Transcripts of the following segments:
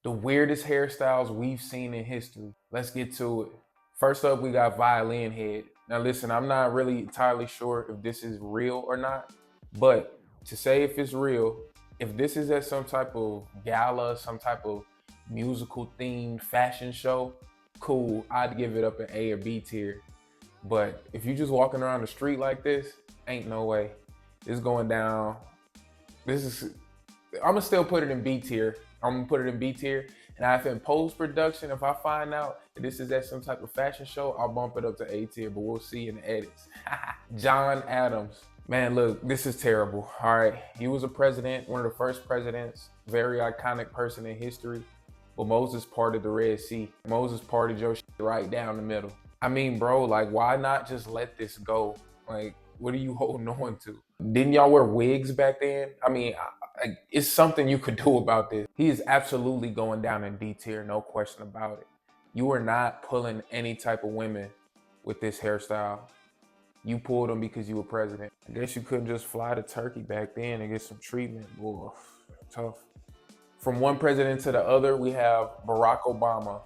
the weirdest hairstyles we've seen in history. Let's get to it. First up, we got violin head. Now listen, I'm not really entirely sure if this is real or not, but to say if it's real, if this is at some type of gala, some type of musical themed fashion show, cool, I'd give it up an A or B tier. But if you just walking around the street like this, ain't no way. It's going down. This is, I'm gonna still put it in B tier. I'm gonna put it in B tier. And if in post production, if I find out that this is at some type of fashion show, I'll bump it up to A tier, but we'll see in the edits. John Adams. Man, look, this is terrible. All right, he was a president, one of the first presidents, very iconic person in history. But Moses parted the Red Sea. Moses parted your shit right down the middle. I mean, bro, like, why not just let this go? Like, what are you holding on to? Didn't y'all wear wigs back then? I mean, it's something you could do about this. He is absolutely going down in D tier, no question about it. You are not pulling any type of women with this hairstyle. You pulled them because you were president. I guess you couldn't just fly to Turkey back then and get some treatment. Boy, tough. From one president to the other, we have Barack Obama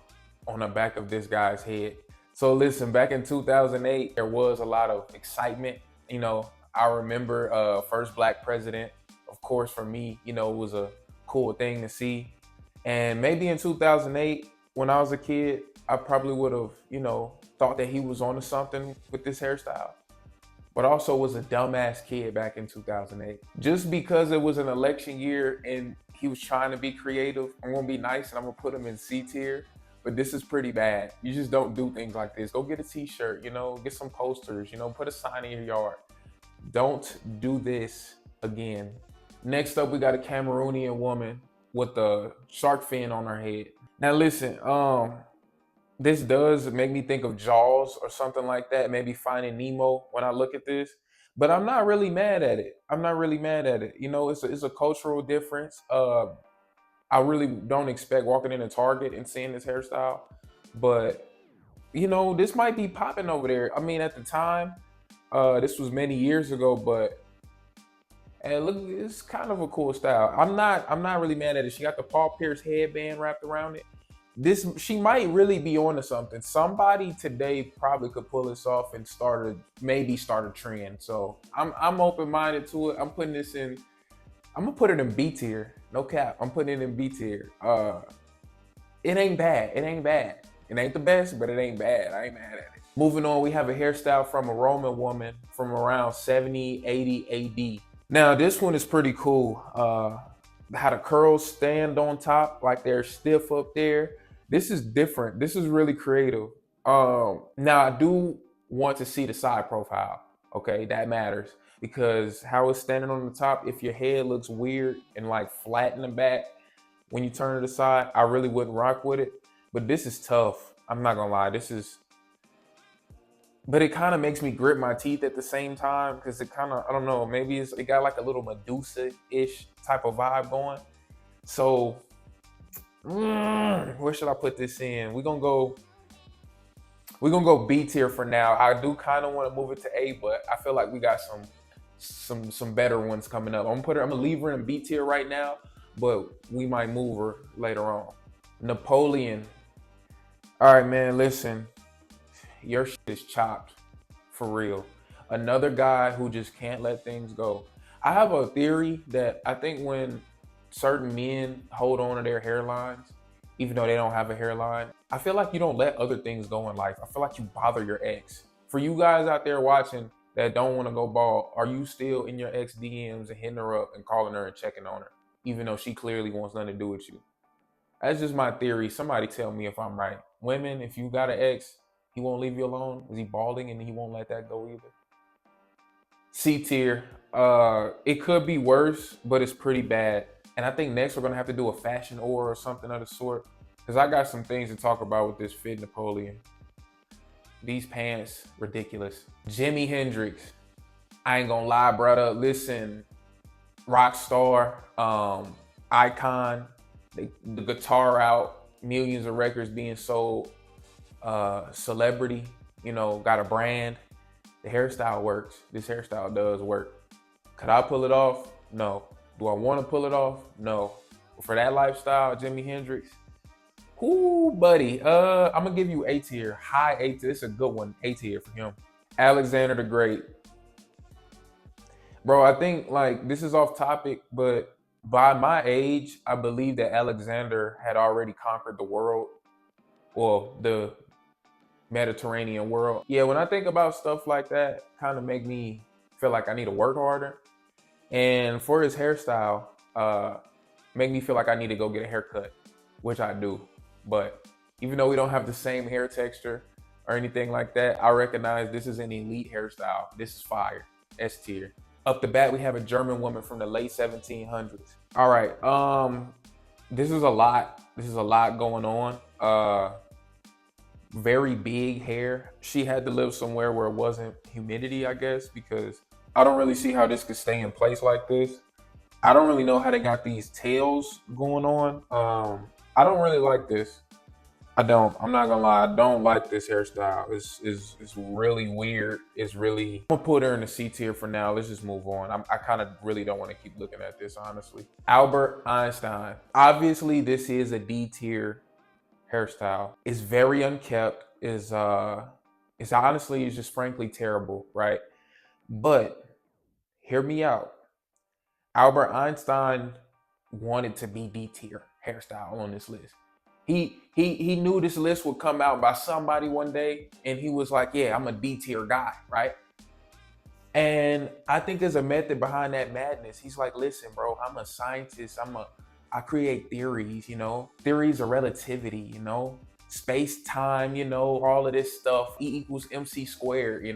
on the back of this guy's head. So listen, back in 2008, there was a lot of excitement. You know, I remember first black president. Of course, for me, you know, it was a cool thing to see. And maybe in 2008, when I was a kid, I probably would have, you know, thought that he was onto something with this hairstyle. But also was a dumbass kid back in 2008. Just because it was an election year and he was trying to be creative, I'm gonna be nice and I'm gonna put him in C tier. But this is pretty bad. You just don't do things like this. Go get a t-shirt, you know, get some posters, you know, put a sign in your yard. Don't do this again. Next up, we got a Cameroonian woman with a shark fin on her head. Now listen, this does make me think of Jaws or something like that, maybe Finding Nemo when I look at this. But I'm not really mad at it. I'm not really mad at it. You know, it's a cultural difference. I really don't expect walking into Target and seeing this hairstyle, but you know, this might be popping over there. I mean, at the time, this was many years ago, but and look, it's kind of a cool style. I'm not really mad at it. She got the Paul Pierce headband wrapped around it. She might really be onto something. Somebody today probably could pull this off and maybe start a trend. So I'm open-minded to it. I'm gonna put it in B tier. No cap. I'm putting it in B tier. It ain't bad. It ain't bad. It ain't the best, but it ain't bad. I ain't mad at it. Moving on, we have a hairstyle from a Roman woman from around 70, 80 AD. Now, this one is pretty cool. How the curls stand on top, like they're stiff up there. This is different. This is really creative. Now, I do want to see the side profile. Okay, that matters because how it's standing on the top, if your head looks weird and like flat in the back when you turn to the side, I really wouldn't rock with it. But this is tough. I'm not gonna lie. But it kind of makes me grit my teeth at the same time because it kind of, I don't know, maybe it got like a little Medusa-ish type of vibe going. So, where should I put this in? We're gonna go B tier for now. I do kind of want to move it to A, but I feel like we got some better ones coming up. I'm gonna leave her in B tier right now, but we might move her later on. Napoleon. All right, man, listen. Your shit is chopped, for real. Another guy who just can't let things go. I have a theory that I think when certain men hold on to their hairlines, even though they don't have a hairline, I feel like you don't let other things go in life. I feel like you bother your ex. For you guys out there watching that don't want to go bald, are you still in your ex DMs and hitting her up and calling her and checking on her, even though she clearly wants nothing to do with you? That's just my theory. Somebody tell me if I'm right. Women, if you got an ex, he won't leave you alone. Is he balding and he won't let that go either? C tier. It could be worse, but it's pretty bad. And I think next we're gonna have to do a fashion or something of the sort, because I got some things to talk about with this fit Napoleon. These pants, ridiculous. Jimi Hendrix. I ain't gonna lie, brother. Listen, rock star, icon, the guitar out, millions of records being sold. Celebrity, you know, got a brand. The hairstyle works. This hairstyle does work. Could I pull it off? No. Do I want to pull it off? No. But for that lifestyle, Jimi Hendrix, Ooh, buddy. I'm gonna give you A tier, high A tier. It's a good one, A tier for him. Alexander the Great, bro. I think like this is off topic, but by my age, I believe that Alexander had already conquered the world, or the Mediterranean world. Yeah, when I think about stuff like that, kind of make me feel like I need to work harder. And for his hairstyle, make me feel like I need to go get a haircut, which I do. But even though we don't have the same hair texture or anything like that, I recognize this is an elite hairstyle. This is fire. S tier. Up the bat, we have a German woman from the late 1700s. All right. This is a lot. This is a lot going on. Very big hair. She had to live somewhere where it wasn't humidity, I guess, because I don't really see how this could stay in place like this. I don't really know how they got these tails going on. I don't really like this. I don't. I'm not gonna lie. I don't like this hairstyle. It's really weird. It's really. I'm gonna put her in the C tier for now. Let's just move on. I kind of really don't want to keep looking at this, honestly. Albert Einstein. Obviously, this is a D tier hairstyle. It's very unkept. It's honestly, it's just frankly terrible, right? But hear me out. Albert Einstein wanted to be D tier hairstyle on this list. He knew this list would come out by somebody one day, and he was like, "Yeah, I'm a D tier guy, right?" And I think there's a method behind that madness. He's like, "Listen, bro, I'm a scientist. I create theories, theories of relativity, space time, all of this stuff. E equals MC squared,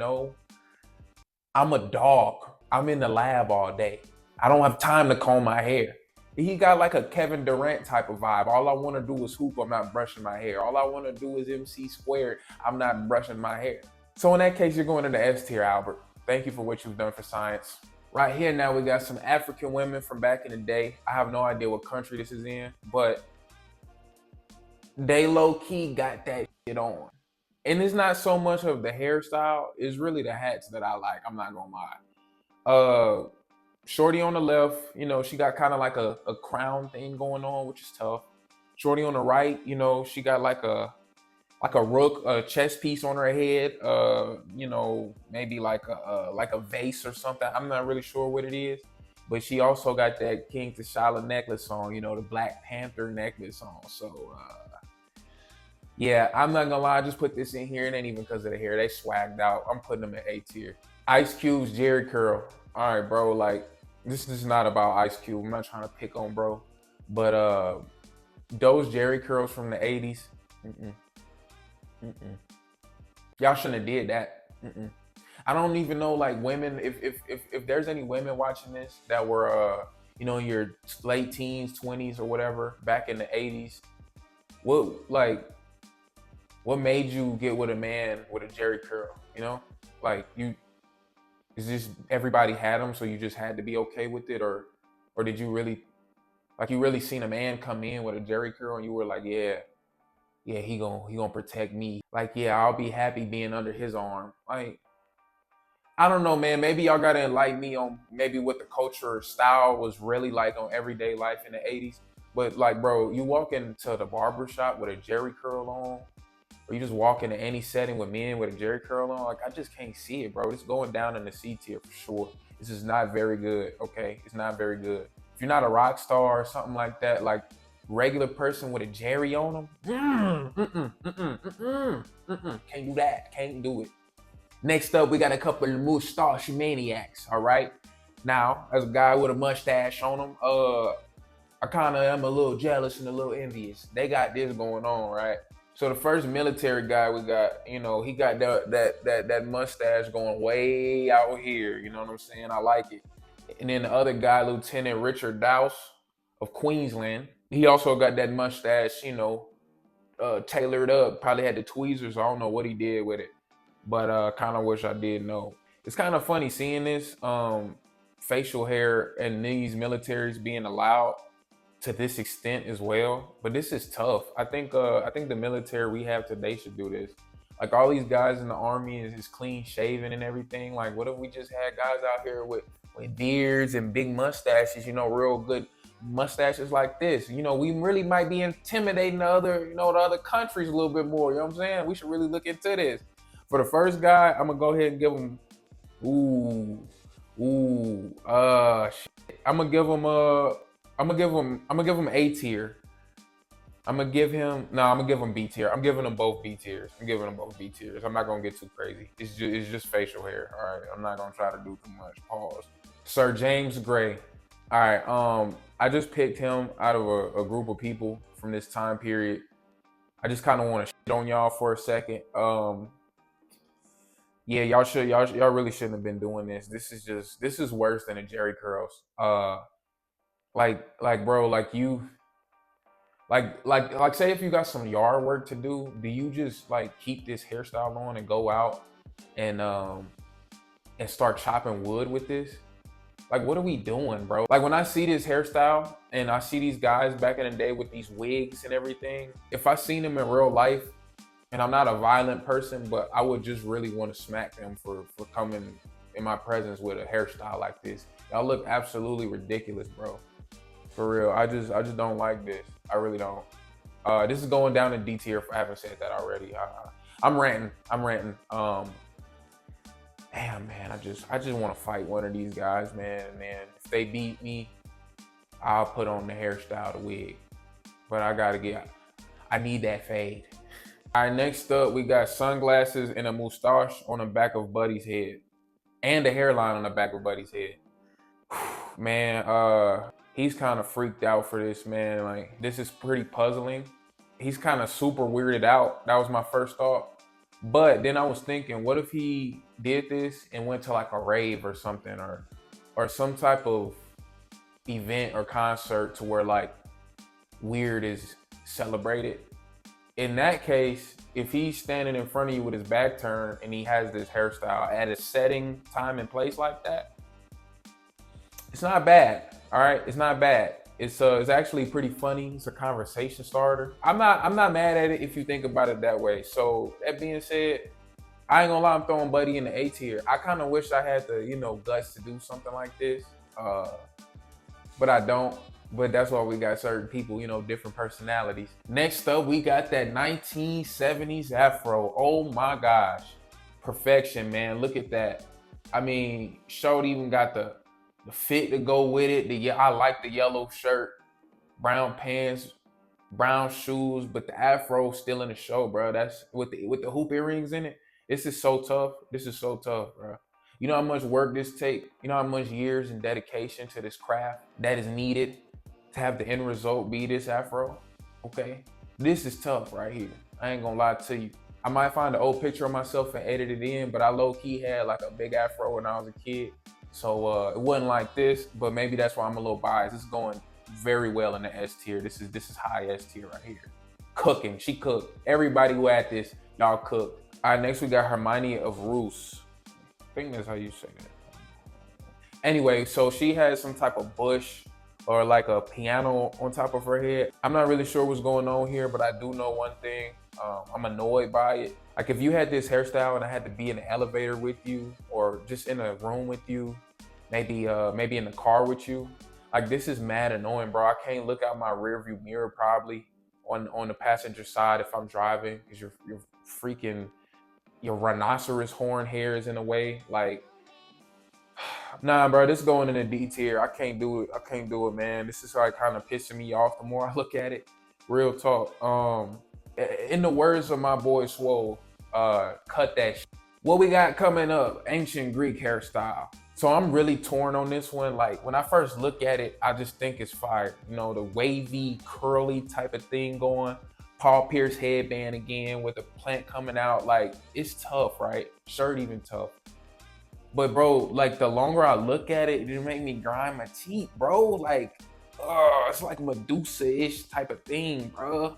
I'm a dog. I'm in the lab all day. I don't have time to comb my hair." He got like a Kevin Durant type of vibe. All I want to do is hoop. I'm not brushing my hair. All I want to do is MC squared. I'm not brushing my hair. So in that case, you're going into S tier, Albert. Thank you for what you've done for science. Right here now, we got some African women from back in the day. I have no idea what country this is in, but they low-key got that shit on. And it's not so much of the hairstyle, it's really the hats that I like. I'm not gonna lie. Shorty on the left, she got kind of like a crown thing going on, which is tough. Shorty on the right, she got like a rook, a chest piece on her head. Maybe like a vase or something. I'm not really sure what it is, but she also got that King T'Challa necklace on, the Black Panther necklace on. So yeah, I'm not gonna lie, I just put this in here. It ain't even because of the hair. They swagged out. I'm putting them at A tier. Ice Cube's Jerry curl. All right, bro. Like, this is not about Ice Cube. I'm not trying to pick on bro, but those Jerry curls from the 80s, y'all shouldn't have did that. I don't even know, like, women. If there's any women watching this that were in your late teens, 20s, or whatever back in the 80s, what made you get with a man with a Jerry curl? Like, is this everybody had them, so you just had to be okay with it, or did you really, like, you really seen a man come in with a Jerry curl and you were like, yeah, he gonna protect me. Like, yeah, I'll be happy being under his arm. Like, I don't know, man. Maybe y'all gotta enlighten me on maybe what the culture or style was really like on everyday life in the 80s. But like, bro, you walk into the barber shop with a Jerry curl on, or you just walk into any setting with men with a Jerry curl on, like, I just can't see it, bro. It's going down in the C tier for sure. This is not very good, okay? It's not very good. If you're not a rock star or something like that, like regular person with a Jerry on them, can't do that. Can't do it. Next up, we got a couple of mustache maniacs, all right? Now, as a guy with a mustache on him, I kind of am a little jealous and a little envious. They got this going on, right? So the first military guy we got, he got that mustache going way out here. You know what I'm saying? I like it. And then the other guy, Lieutenant Richard Dowse of Queensland, he also got that mustache, tailored up. Probably had the tweezers. I don't know what he did with it, but kind of wish I did know. It's kind of funny seeing this facial hair and these militaries being allowed to this extent as well, but this is tough. I think the military we have today should do this. Like, all these guys in the army is clean shaven and everything. Like, what if we just had guys out here with beards and big mustaches, real good mustaches like this. You know, we really might be intimidating the other, the other countries a little bit more. You know what I'm saying? We should really look into this. For the first guy, I'm gonna go ahead and give him, ooh, I'm gonna give him I'm gonna give him A tier. I'm gonna give him I'm gonna give him B tier. I'm giving them both B tiers. I'm giving them both B tiers. I'm not gonna get too crazy. It's just facial hair. All right, I'm not gonna try to do too much. Pause. Sir James Gray. All right, I just picked him out of a group of people from this time period. I just kind of want to shit on y'all for a second. Yeah, y'all really shouldn't have been doing this. This is worse than a Jerry curls. Like bro, like say if you got some yard work to do you just like keep this hairstyle on and go out and start chopping wood with this? Like, what are we doing, bro? Like, when I see this hairstyle and I see these guys back in the day with these wigs and everything, if I seen them in real life, and I'm not a violent person, but I would just really want to smack them for coming in my presence with a hairstyle like this. Y'all look absolutely ridiculous, bro. For real, I just don't like this. I really don't. This is going down in D tier if I haven't said that already. I'm ranting. Damn, man, I just want to fight one of these guys, man. And then if they beat me, I'll put on the hairstyle, the wig. But I need that fade. All right, next up, we got sunglasses and a mustache on the back of Buddy's head. And a hairline on the back of Buddy's head. Man, he's kind of freaked out for this, man. Like, this is pretty puzzling. He's kind of super weirded out. That was my first thought. But then I was thinking, what if he did this and went to like a rave or something, or some type of event or concert to where like weird is celebrated? In that case, if he's standing in front of you with his back turned and he has this hairstyle at a setting, time, and place like that, it's not bad. All right, it's not bad. It's actually pretty funny. It's a conversation starter. I'm not mad at it if you think about it that way. So that being said, I ain't gonna lie, I'm throwing Buddy in the A tier. I kind of wish I had the guts to do something like this, but I don't. But that's why we got certain people, different personalities. Next up, we got that 1970s afro. Oh my gosh, perfection, man. Look at that. I mean, Shorty even got the fit to go with it. I like the yellow shirt, brown pants, brown shoes, but the afro still in the show, bro. That's with the hoop earrings in it. This is so tough. This is so tough, bro. You know how much work this take? You know how much years and dedication to this craft that is needed to have the end result be this afro? Okay, this is tough right here. I ain't gonna lie to you. I might find an old picture of myself and edit it in, but I low-key had like a big afro when I was a kid. So it wasn't like this, but maybe that's why I'm a little biased. This is going very well in the S tier. This is high S tier right here. Cooking, she cooked. Everybody who had this, y'all cooked. All right, next we got Hermione of Roos. I think that's how you say that. Anyway, so she has some type of bush or like a piano on top of her head. I'm not really sure what's going on here, but I do know one thing. I'm annoyed by it. Like, if you had this hairstyle and I had to be in the elevator with you or just in a room with you, maybe in the car with you, like, this is mad annoying, bro. I can't look out my rear view mirror probably on the passenger side if I'm driving because your rhinoceros horn hair is in the way. Like, nah, bro, this is going in the D tier. I can't do it, man. This is like kind of pissing me off the more I look at it. Real talk. In the words of my boy Swole, cut that shit. What we got coming up? Ancient Greek hairstyle. So I'm really torn on this one. Like, when I first look at it, I just think it's fire. The wavy, curly type of thing going. Paul Pierce headband again with a plant coming out. Like, it's tough, right? Shirt even tough. But bro, like, the longer I look at it, it make me grind my teeth, bro. Like, it's like Medusa-ish type of thing, bro.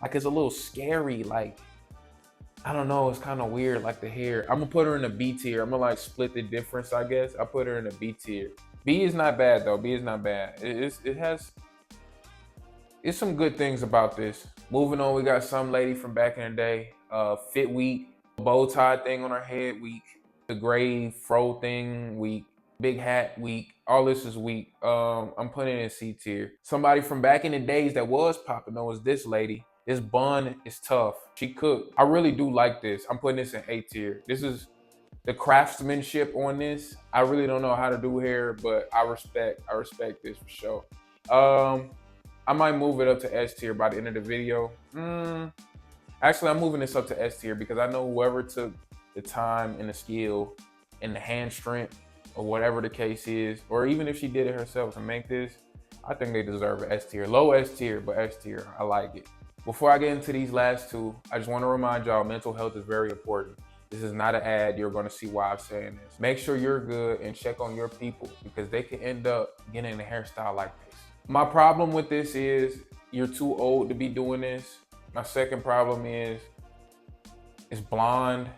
Like, it's a little scary. Like, I don't know. It's kind of weird, like the hair. I'm gonna put her in a B tier. I'm gonna like split the difference, I guess. I put her in a B tier. B is not bad though. B is not bad. It's some good things about this. Moving on, we got some lady from back in the day. Fit week, bow tie thing on her head week, the gray fro thing week. Big hat, weak. All this is weak. I'm putting it in C tier. Somebody from back in the days that was popping though is this lady. This bun is tough. She cooked. I really do like this. I'm putting this in A tier. This is the craftsmanship on this. I really don't know how to do hair, but I respect this for sure. I might move it up to S tier by the end of the video. Actually, I'm moving this up to S tier because I know whoever took the time and the skill and the hand strength or whatever the case is, or even if she did it herself to make this, I think they deserve an S tier. Low S tier, but S tier. I like it. Before I get into these last two, I just want to remind y'all mental health is very important. This is not an ad. You're going to see why I'm saying this. Make sure you're good and check on your people because they could end up getting a hairstyle like this. My problem with this is you're too old to be doing this. My second problem is it's blonde.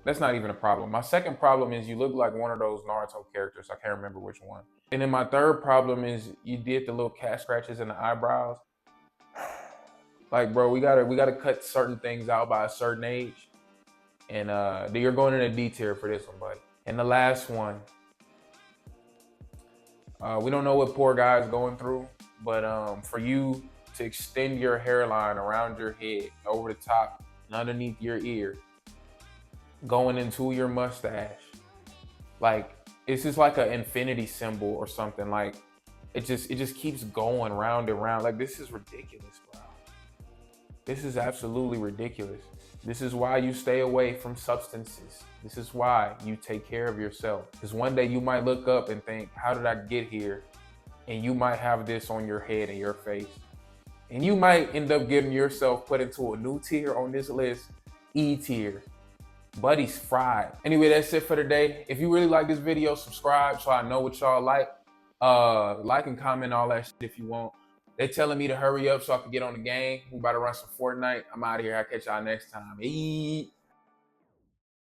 That's not even a problem. My second problem is you look like one of those Naruto characters. I can't remember which one. And then my third problem is you did the little cat scratches in the eyebrows. Like, bro, we gotta cut certain things out by a certain age. And you're going in a D tier for this one, buddy. And the last one, we don't know what poor guy's going through, but for you to extend your hairline around your head, over the top, and underneath your ear, going into your mustache, like it's just like an infinity symbol or something. Like it just keeps going round and round. Like this is ridiculous, bro. This is absolutely ridiculous. This is why you stay away from substances. This is why you take care of yourself. Because one day you might look up and think, how did I get here? And you might have this on your head and your face. And you might end up getting yourself put into a new tier on this list, E tier. Buddy's fried. Anyway, that's it for today. If you really like this video, subscribe so I know what y'all like. Like and comment all that shit if you want. They telling me to hurry up so I can get on the game. We about to run some Fortnite. I'm out of here. I'll catch y'all next time. Eat.